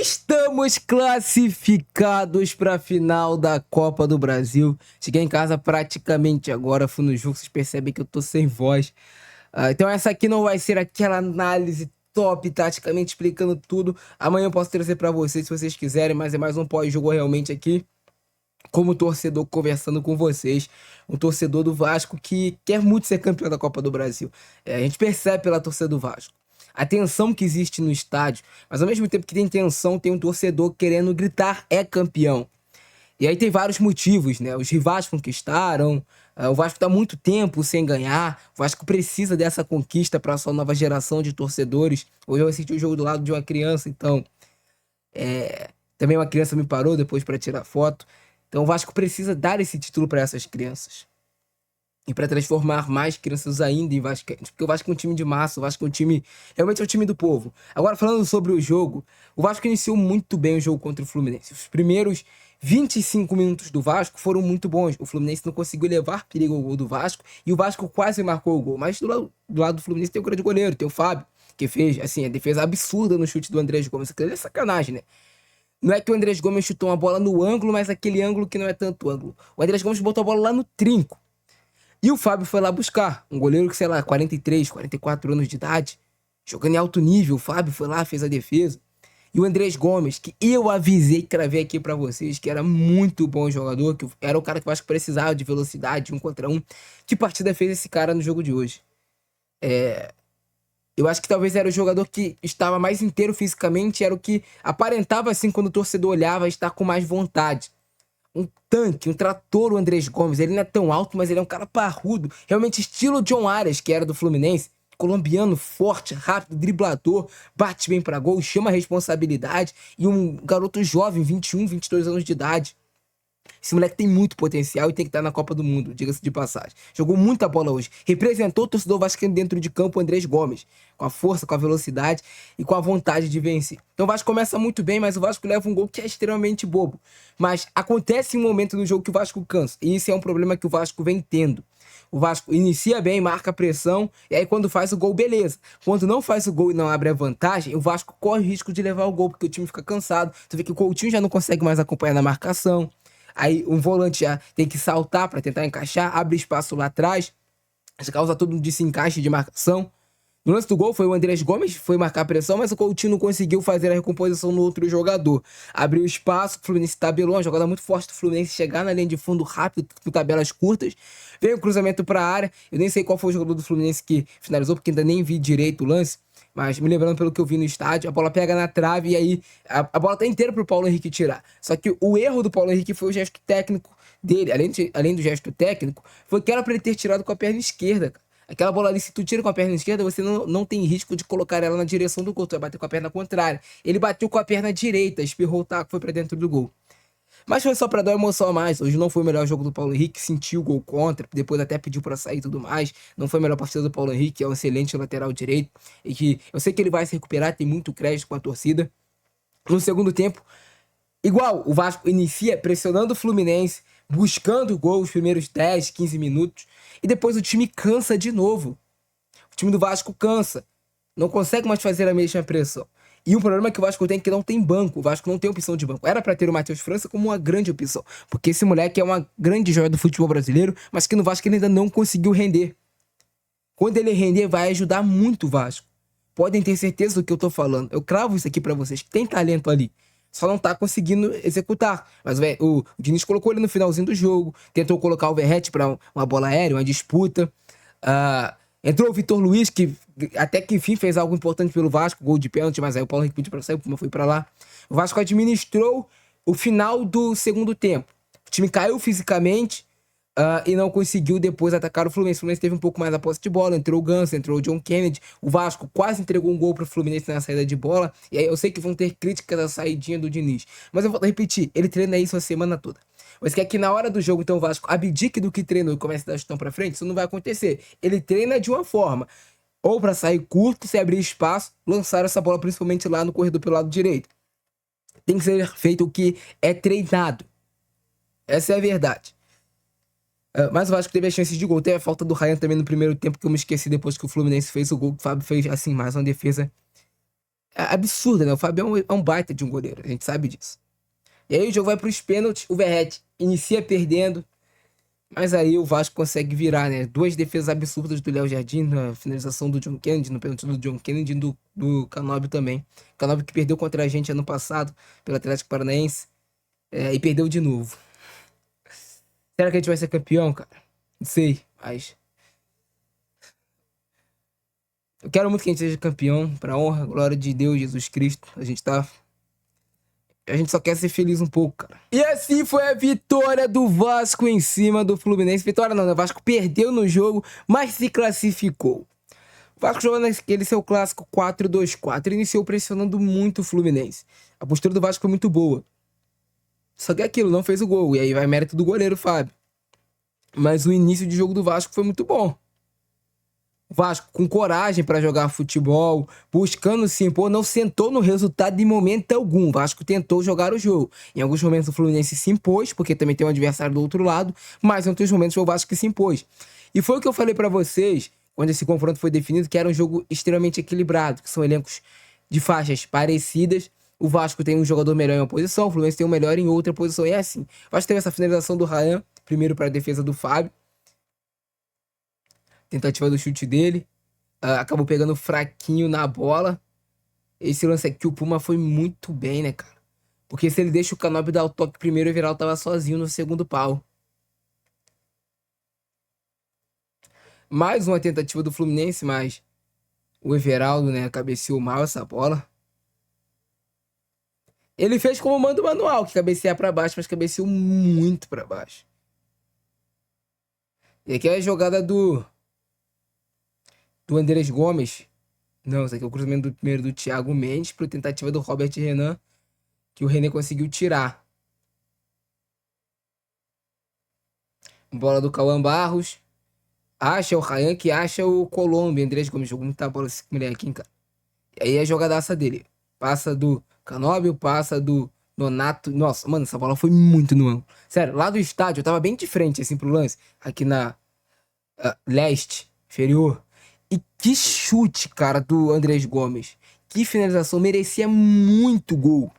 Estamos classificados para a final da Copa do Brasil. Cheguei em casa praticamente agora, fui no jogo, vocês percebem que eu tô sem voz. Então essa aqui não vai ser aquela análise top, taticamente explicando tudo. Amanhã eu posso trazer para vocês se vocês quiserem, mas é mais um pós-jogo realmente aqui. Como torcedor conversando com vocês, um torcedor do Vasco que quer muito ser campeão da Copa do Brasil. A gente percebe pela torcida do Vasco a tensão que existe no estádio, mas ao mesmo tempo que tem tensão, tem um torcedor querendo gritar é campeão. E aí tem vários motivos, né? Os rivais conquistaram, o Vasco está há muito tempo sem ganhar, o Vasco precisa dessa conquista para a sua nova geração de torcedores. Hoje eu assisti o jogo do lado de uma criança, então também uma criança me parou depois para tirar foto. Então o Vasco precisa dar esse título para essas crianças. E para transformar mais crianças ainda em vascaínos. Porque o Vasco é um time de massa, o Vasco é um time... Realmente é um time do povo. Agora, falando sobre o jogo, o Vasco iniciou muito bem o jogo contra o Fluminense. Os primeiros 25 minutos do Vasco foram muito bons. O Fluminense não conseguiu levar perigo ao gol do Vasco e o Vasco quase marcou o gol. Mas do lado do Fluminense tem o grande goleiro, tem o Fábio, que fez, assim, a defesa absurda no chute do Andrés Gomes. Aquilo é sacanagem, né? Não é que o Andrés Gomes chutou uma bola no ângulo, mas aquele ângulo que não é tanto ângulo. O Andrés Gomes botou a bola lá no trinco. E o Fábio foi lá buscar. Um goleiro que, sei lá, 43, 44 anos de idade, jogando em alto nível. O Fábio foi lá, fez a defesa. E o Andrés Gomes, que eu avisei, cravei aqui pra vocês, que era muito bom jogador, que era o cara que eu acho que precisava de velocidade, 1 contra 1. Que partida fez esse cara no jogo de hoje? Eu acho que talvez era o jogador que estava mais inteiro fisicamente, era o que aparentava, assim, quando o torcedor olhava, estar com mais vontade. Um tanque, um trator, o Andrés Gomes. Ele não é tão alto, mas ele é um cara parrudo. Realmente estilo John Arias, que era do Fluminense. Colombiano, forte, rápido, driblador, bate bem pra gol, chama a responsabilidade. E um garoto jovem, 21, 22 anos de idade. Esse moleque tem muito potencial e tem que estar na Copa do Mundo, diga-se de passagem. Jogou muita bola hoje. Representou o torcedor vascaíno dentro de campo, o Andrés Gomes. Com a força, com a velocidade e com a vontade de vencer. Então o Vasco começa muito bem, mas o Vasco leva um gol que é extremamente bobo. Mas acontece um momento no jogo que o Vasco cansa. E esse é um problema que o Vasco vem tendo. O Vasco inicia bem, marca a pressão, e aí quando faz o gol, beleza. Quando não faz o gol e não abre a vantagem, o Vasco corre o risco de levar o gol, porque o time fica cansado. Tu vê que o Coutinho já não consegue mais acompanhar na marcação. Aí um volante já tem que saltar para tentar encaixar, abre espaço lá atrás, causa todo um desencaixe de marcação. No lance do gol foi o Andrés Gomes, foi marcar a pressão, mas o Coutinho não conseguiu fazer a recomposição no outro jogador. Abriu espaço, o Fluminense tabelou, uma jogada muito forte do Fluminense, chegar na linha de fundo rápido, com tabelas curtas. Veio o cruzamento para a área, eu nem sei qual foi o jogador do Fluminense que finalizou, porque ainda nem vi direito o lance. Mas me lembrando pelo que eu vi no estádio, a bola pega na trave e aí a bola tá inteira pro Paulo Henrique tirar. Só que o erro do Paulo Henrique foi o gesto técnico dele. Além do gesto técnico, foi que era pra ele ter tirado com a perna esquerda, cara. Aquela bola ali, se tu tira com a perna esquerda, você não tem risco de colocar ela na direção do gol. Tu vai bater com a perna contrária. Ele bateu com a perna direita, espirrou o taco, foi pra dentro do gol. Mas foi só pra dar emoção a mais. Hoje não foi o melhor jogo do Paulo Henrique, sentiu o gol contra, depois até pediu pra sair e tudo mais. Não foi a melhor partida do Paulo Henrique, é um excelente lateral direito. E que eu sei que ele vai se recuperar, tem muito crédito com a torcida. No segundo tempo, igual, o Vasco inicia pressionando o Fluminense, buscando o gol os primeiros 10, 15 minutos. E depois o time cansa de novo. O time do Vasco cansa. Não consegue mais fazer a mesma pressão. E o problema que o Vasco tem é que não tem banco. O Vasco não tem opção de banco. Era pra ter o Matheus França como uma grande opção. Porque esse moleque é uma grande joia do futebol brasileiro, mas que no Vasco ele ainda não conseguiu render. Quando ele render, vai ajudar muito o Vasco. Podem ter certeza do que eu tô falando. Eu cravo isso aqui pra vocês. Tem talento ali. Só não tá conseguindo executar. Mas o Diniz colocou ele no finalzinho do jogo. Tentou colocar o Verratti pra uma bola aérea, uma disputa. Entrou o Vitor Luiz, que até que enfim fez algo importante pelo Vasco, gol de pênalti, mas aí o Paulo Henrique pediu pra sair, o Puma foi pra lá. O Vasco administrou o final do segundo tempo. O time caiu fisicamente e não conseguiu depois atacar o Fluminense. O Fluminense teve um pouco mais a posse de bola, entrou o Ganso, entrou o John Kennedy. O Vasco quase entregou um gol pro Fluminense na saída de bola. E aí eu sei que vão ter críticas à saidinha do Diniz. Mas eu vou repetir, ele treina isso a semana toda. Mas quer que na hora do jogo, então, o Vasco abdique do que treinou e comece a dar chutão pra frente? Isso não vai acontecer. Ele treina de uma forma. Ou pra sair curto, se abrir espaço, lançar essa bola principalmente lá no corredor pelo lado direito. Tem que ser feito o que é treinado. Essa é a verdade. Mas o Vasco teve a chance de gol. Teve a falta do Ryan também no primeiro tempo, que eu me esqueci depois que o Fluminense fez o gol. O Fábio fez, assim, mais uma defesa absurda, né? O Fábio é um baita de um goleiro, a gente sabe disso. E aí o jogo vai pros pênaltis, o Verratti inicia perdendo, mas aí o Vasco consegue virar, né? Duas defesas absurdas do Léo Jardim, na finalização do John Kennedy, no pênalti do John Kennedy e do Canóbio também. Canóbio que perdeu contra a gente ano passado, pelo Atlético Paranaense, e perdeu de novo. Será que a gente vai ser campeão, cara? Não sei, mas eu quero muito que a gente seja campeão, pra honra, glória de Deus, Jesus Cristo. A gente só quer ser feliz um pouco, cara. E assim foi a vitória do Vasco em cima do Fluminense. Vitória não, né? O Vasco perdeu no jogo, mas se classificou. O Vasco jogou naquele seu clássico 4-2-4. Iniciou pressionando muito o Fluminense. A postura do Vasco foi muito boa. Só que aquilo, não fez o gol. E aí vai mérito do goleiro, Fábio. Mas o início de jogo do Vasco foi muito bom. O Vasco com coragem para jogar futebol, buscando se impor, não sentou no resultado de momento algum. O Vasco tentou jogar o jogo. Em alguns momentos o Fluminense se impôs, porque também tem um adversário do outro lado, mas em outros momentos foi o Vasco que se impôs. E foi o que eu falei para vocês, quando esse confronto foi definido, que era um jogo extremamente equilibrado, que são elencos de faixas parecidas. O Vasco tem um jogador melhor em uma posição, o Fluminense tem um melhor em outra posição, e é assim. O Vasco teve essa finalização do Ryan, primeiro para a defesa do Fábio, tentativa do chute dele, acabou pegando fraquinho na bola. Esse lance aqui, o Puma foi muito bem, né, cara? Porque se ele deixa o Canóbio dar o toque primeiro, o Everaldo tava sozinho no segundo pau. Mais uma tentativa do Fluminense, mas o Everaldo, né, cabeceou mal essa bola. Ele fez como manda o manual, que cabeceia pra baixo, mas cabeceou muito pra baixo. E aqui é a jogada do Andrés Gomes. Não, isso aqui é o cruzamento do primeiro do Thiago Mendes para tentativa do Robert Renan, que o René conseguiu tirar. Bola do Cauã Barros. Acha o Ryan, que acha o Colombo. Andrés Gomes jogou muita bola esse moleque, cara. E aí é a jogadaça dele. Passa do Canóbio, passa do Nonato. Nossa, mano, essa bola foi muito no ângulo. Sério, lá do estádio, eu tava bem de frente, assim, pro lance. Aqui na leste, inferior. E que chute, cara, do Andrés Gomes. Que finalização, merecia muito gol.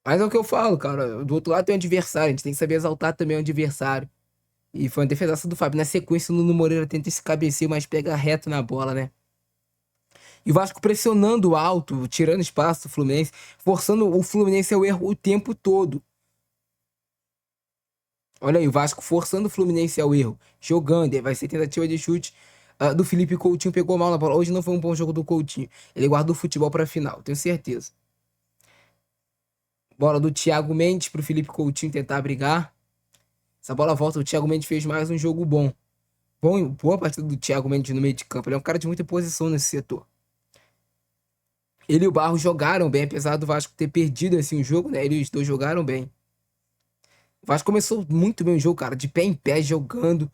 Mas é o que eu falo, cara. Do outro lado tem um adversário, a gente tem que saber exaltar também o adversário. E foi uma defesaça do Fábio. Na sequência, o Nuno Moreira tenta esse cabeceio, mas pega reto na bola, né? E o Vasco pressionando alto, tirando espaço do Fluminense, forçando o Fluminense ao erro o tempo todo. Olha aí, o Vasco forçando o Fluminense ao erro, jogando, aí vai ser tentativa de chute do Felipe Coutinho, pegou mal na bola. Hoje não foi um bom jogo do Coutinho, ele guardou o futebol pra final, tenho certeza. Bola do Thiago Mendes pro Felipe Coutinho tentar brigar. Essa bola volta, o Thiago Mendes fez mais um jogo bom. Boa partida do Thiago Mendes no meio de campo, ele é um cara de muita posição nesse setor. Ele e o Barros jogaram bem, apesar do Vasco ter perdido assim o jogo, né? Eles os dois jogaram bem. O Vasco começou muito bem o jogo, cara, de pé em pé, jogando,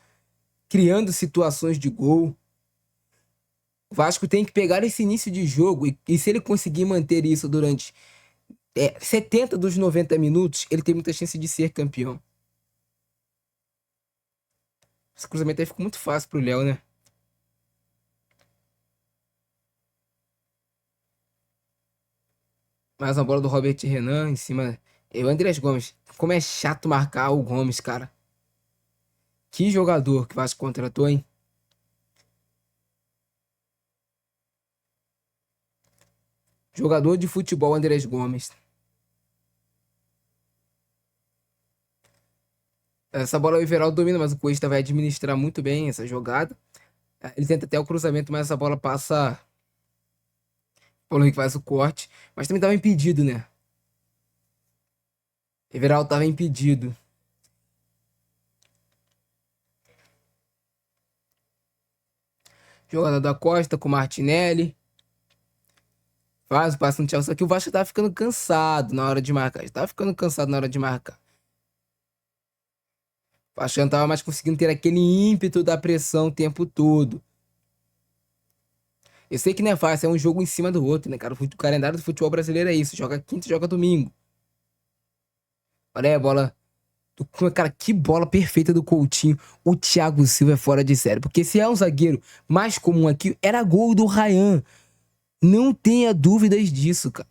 criando situações de gol. O Vasco tem que pegar esse início de jogo e se ele conseguir manter isso durante 70 dos 90 minutos, ele tem muita chance de ser campeão. Esse cruzamento aí ficou muito fácil pro Léo, né? Mais uma bola do Robert Renan em cima. E o Andrés Gomes. Como é chato marcar o Gomes, cara. Que jogador que o Vasco contratou, hein? Jogador de futebol, Andrés Gomes. Essa bola o Everaldo domina, mas o Cuesta vai administrar muito bem essa jogada. Ele tenta até o cruzamento, mas essa bola passa. O Paulo Henrique faz o corte. Mas também estava impedido, né? Everaldo estava impedido. Jogada da Costa com o Martinelli. Faz o passe no Chelsea. Só que o Vasco tava ficando cansado na hora de marcar. Já tava ficando cansado na hora de marcar. O Vasco não tava mais conseguindo ter aquele ímpeto da pressão o tempo todo. Eu sei que não é fácil, é um jogo em cima do outro, né, cara? O calendário do futebol brasileiro é isso. Joga quinta e joga domingo. Olha aí a bola. Cara, que bola perfeita do Coutinho. O Thiago Silva é fora de série. Porque se é um zagueiro mais comum aqui, era gol do Ryan. Não tenha dúvidas disso, cara.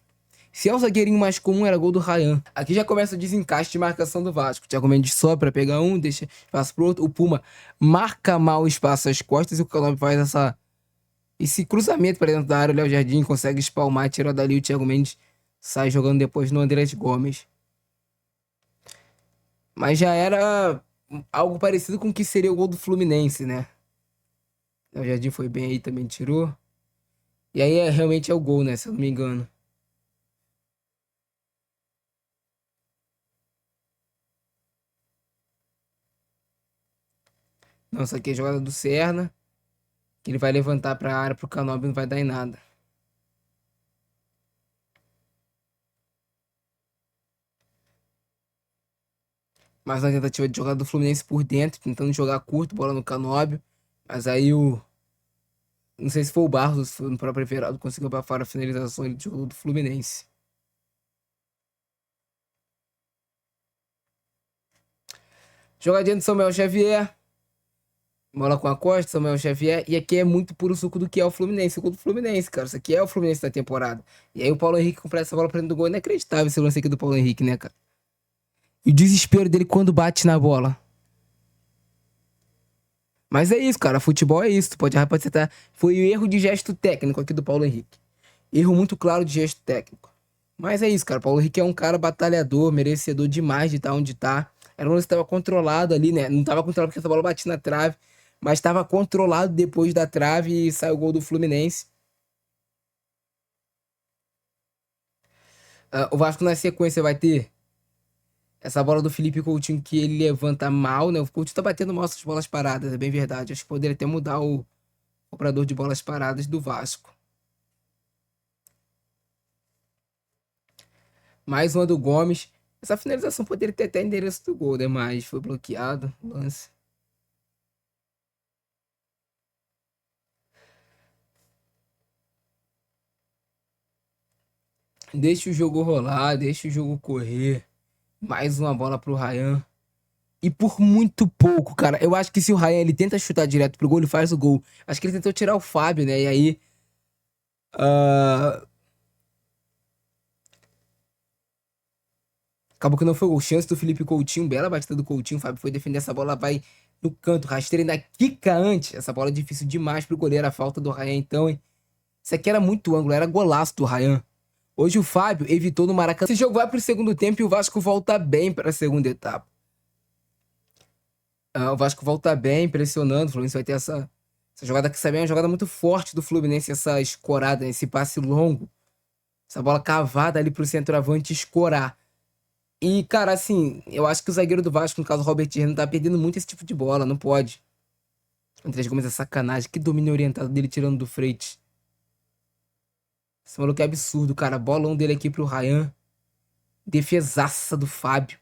Se é o zagueirinho mais comum, era gol do Ryan. Aqui já começa o desencaixe de marcação do Vasco. O Thiago Mendes sobe pra pegar um, deixa, passa pro outro. O Puma marca mal o espaço às costas e o Caleb faz esse cruzamento para dentro da área. O Léo Jardim consegue espalmar, tira dali. O Thiago Mendes sai jogando depois no Andrés Gomes. Mas já era algo parecido com o que seria o gol do Fluminense, né? O Léo Jardim foi bem aí, também tirou. E aí realmente é o gol, né? Se eu não me engano. Nossa, aqui é a jogada do Serna. Que ele vai levantar pra área pro Canóbio e não vai dar em nada. Mais uma tentativa de jogada do Fluminense por dentro, tentando jogar curto, bola no Canóbio. Mas aí o. Não sei se foi o Barros, foi no próprio Everaldo, conseguiu abafar a finalização de jogo do Fluminense. Jogadinha do Samuel Xavier. Bola com a Costa, Samuel Xavier. E aqui é muito puro suco do que é o Fluminense. O gol do Fluminense, cara. Isso aqui é o Fluminense da temporada. E aí o Paulo Henrique completa essa bola pra dentro do gol. Inacreditável esse lance aqui do Paulo Henrique, né, cara? E o desespero dele quando bate na bola. Mas é isso, cara. Futebol é isso. Tu pode acertar. Foi o erro de gesto técnico aqui do Paulo Henrique. Erro muito claro de gesto técnico. Mas é isso, cara. Paulo Henrique é um cara batalhador, merecedor demais de estar onde tá. Era um lance que estava controlado ali, né? Não estava controlado porque essa bola batia na trave, mas estava controlado depois da trave e saiu o gol do Fluminense. O Vasco na sequência vai ter essa bola do Felipe Coutinho que ele levanta mal, né? O Coutinho tá batendo mal essas bolas paradas, é bem verdade. Acho que poderia até mudar o operador de bolas paradas do Vasco. Mais uma do Gomes. Essa finalização poderia ter até endereço do gol, né? Mas foi bloqueado o lance. Deixa o jogo rolar, deixa o jogo correr. Mais uma bola pro Ryan. E por muito pouco, cara. Eu acho que se o Ryan ele tenta chutar direto pro gol, ele faz o gol. Acho que ele tentou tirar o Fábio, né? E aí. ah, Acabou que não foi gol. Chance do Felipe Coutinho. Bela batida do Coutinho. O Fábio foi defender essa bola, vai no canto. Rasteira ainda quica antes. Essa bola é difícil demais pro goleiro. A falta do Ryan, então, hein? Isso aqui era muito ângulo. Era golaço do Ryan. Hoje o Fábio evitou no Maracanã. Esse jogo vai pro segundo tempo e o Vasco volta bem para a segunda etapa. O Vasco volta bem, pressionando. O Fluminense vai ter essa jogada que sabe, é uma jogada muito forte do Fluminense, essa escorada, esse passe longo. Essa bola cavada ali pro centroavante escorar. E, cara, assim, eu acho que o zagueiro do Vasco, no caso o Robert Herrera, tá perdendo muito esse tipo de bola, não pode. O Andrés Gomes é sacanagem. Que domínio orientado dele tirando do Freitas. Esse maluco é absurdo, cara. Bolão dele aqui pro Ryan. Defesaça do Fábio.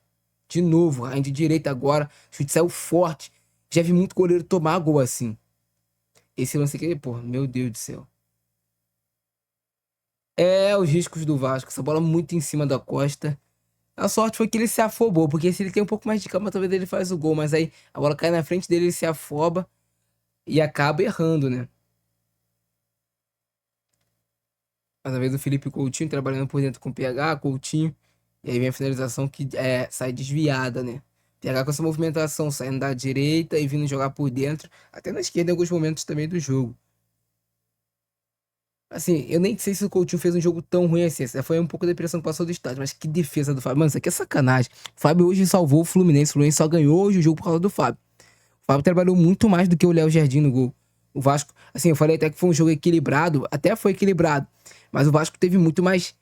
De novo, Ryan de direita agora. O chute saiu forte. Já vi muito goleiro tomar gol assim. Esse lance aqui, pô, meu Deus do céu. É, os riscos do Vasco. Essa bola muito em cima da Costa. A sorte foi que ele se afobou, porque se ele tem um pouco mais de calma, talvez ele faz o gol. Mas aí a bola cai na frente dele, ele se afoba e acaba errando, né? Mais uma vez o Felipe Coutinho trabalhando por dentro com o PH, Coutinho. E aí vem a finalização que sai desviada, né? PH com essa movimentação, saindo da direita e vindo jogar por dentro. Até na esquerda em alguns momentos também do jogo. Assim, eu nem sei se o Coutinho fez um jogo tão ruim assim. Essa foi um pouco da impressão que passou do estádio. Mas que defesa do Fábio. Mano, isso aqui é sacanagem. O Fábio hoje salvou o Fluminense. O Fluminense só ganhou hoje o jogo por causa do Fábio. O Fábio trabalhou muito mais do que o Léo Jardim no gol. O Vasco, assim, eu falei até que foi um jogo equilibrado. Até foi equilibrado. Mas o Vasco teve muito mais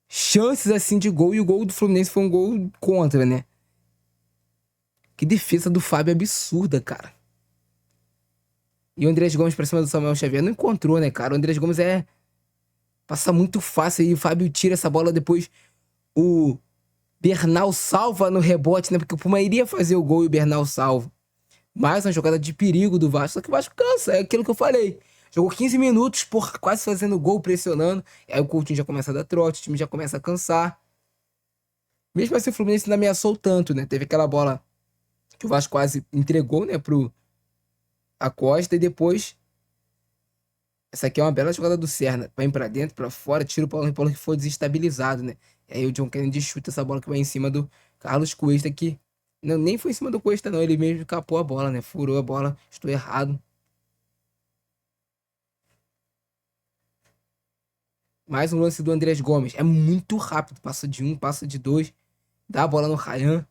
chances, assim, de gol. E o gol do Fluminense foi um gol contra, né? Que defesa do Fábio absurda, cara. E o Andrés Gomes pra cima do Samuel Xavier não encontrou, né, cara? O Andrés Gomes passa muito fácil e o Fábio tira essa bola depois. O Bernal salva no rebote, né? Porque o Puma iria fazer o gol e o Bernal salva. Mais uma jogada de perigo do Vasco. Só que o Vasco cansa, é aquilo que eu falei. Jogou 15 minutos, por quase fazendo gol, pressionando. Aí o Coutinho já começa a dar trote, o time já começa a cansar. Mesmo assim, o Fluminense não ameaçou tanto, né? Teve aquela bola que o Vasco quase entregou, né, pro Acosta e depois Essa aqui é uma bela jogada do Serna. Vai pra dentro, pra fora, tira o Paulo que foi desestabilizado, né? E aí o John Kennedy chuta essa bola que vai em cima do Carlos Cuesta aqui. Não, nem foi em cima do Cuesta, não. Ele mesmo capou a bola, né? Furou a bola. Estou errado. Mais um lance do Andrés Gomes. É muito rápido. Passa de um, passa de dois. Dá a bola no Ryan.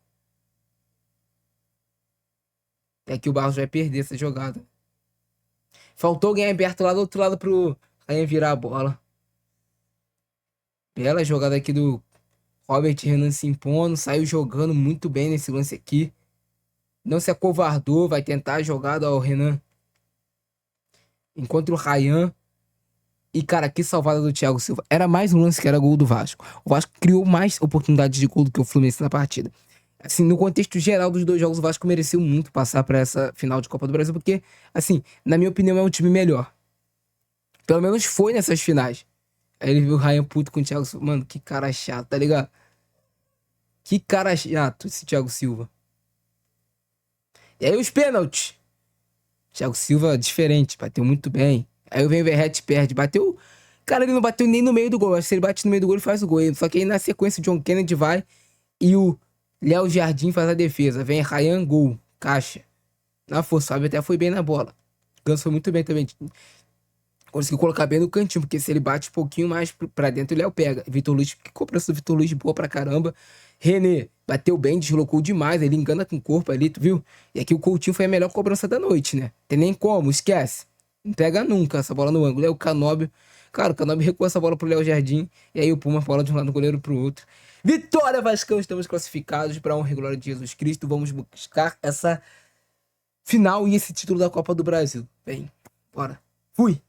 É que o Barros vai perder essa jogada. Faltou alguém aberto lá do outro lado pro Ryan virar a bola. Bela jogada aqui do Robert Renan se impondo. Saiu jogando muito bem nesse lance aqui. Não se acovardou. Vai tentar a jogada ao Renan. Encontra o Ryan. E, cara, que salvada do Thiago Silva. Era mais um lance que era gol do Vasco. O Vasco criou mais oportunidades de gol do que o Fluminense na partida. Assim, no contexto geral dos dois jogos, o Vasco mereceu muito passar pra essa final de Copa do Brasil, porque, assim, na minha opinião, é um time melhor. Pelo menos foi nessas finais. Aí ele viu o Ryan puto com o Thiago Silva. Mano, que cara chato, tá ligado? Que cara chato esse Thiago Silva. E aí os pênaltis. Thiago Silva, diferente, bateu muito bem. Aí vem o Verratti perde. Bateu. Cara, ele não bateu nem no meio do gol. Acho que se ele bate no meio do gol, ele faz o gol. Só que aí na sequência o John Kennedy vai e o Léo Jardim faz a defesa. Vem Ryan, gol. Caixa. Na força, sabe? Até foi bem na bola. Ganso foi muito bem também. Conseguiu colocar bem no cantinho, porque se ele bate um pouquinho mais pra dentro, o Léo pega. Vitor Luiz, que cobrança do Vitor Luiz boa pra caramba. René bateu bem, deslocou demais. Ele engana com o corpo ali, tu viu? E aqui o Coutinho foi a melhor cobrança da noite, né? Tem nem como, esquece. Não pega nunca essa bola no ângulo. Aí o Canóbio. Cara, o Canóbio recuou essa bola pro Léo Jardim. E aí o Puma bola de um lado do goleiro pro outro. Vitória, Vascão! Estamos classificados para um regular de Jesus Cristo. Vamos buscar essa final e esse título da Copa do Brasil. Bem, bora. Fui!